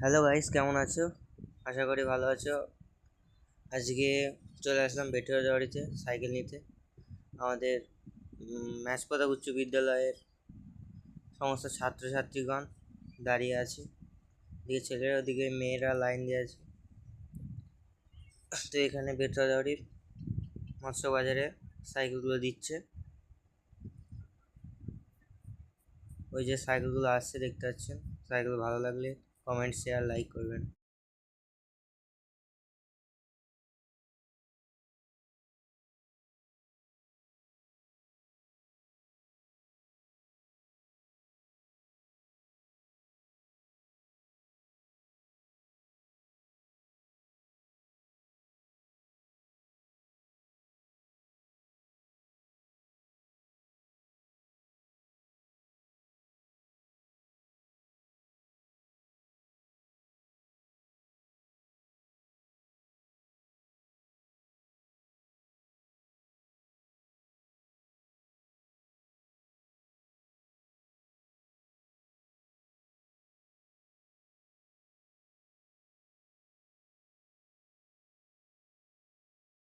Hello guys, কেমন আছো? আশা করি ভালো আছো। আজকে চলে আসলাম বেটুয়াবাড়িতে সাইকেল নিতে। আমাদের ম্যাচপাতা উচ্চ বিদ্যালয়ের সমস্ত ছাত্রছাত্রীগণ দাঁড়িয়ে আছে। দিকে ছেলেরা, ওদিকে মেয়েরা লাইন দিয়ে আছে। তো এখানে বেটুয়াবাড়ির মৎস্য বাজারে সাইকেলগুলো দিচ্ছে। ওই যে সাইকেলগুলো আসছে দেখতে পাচ্ছেন। সাইকেল ভালো লাগলে কমেন্ট, শেয়ার, লাইক করবেন।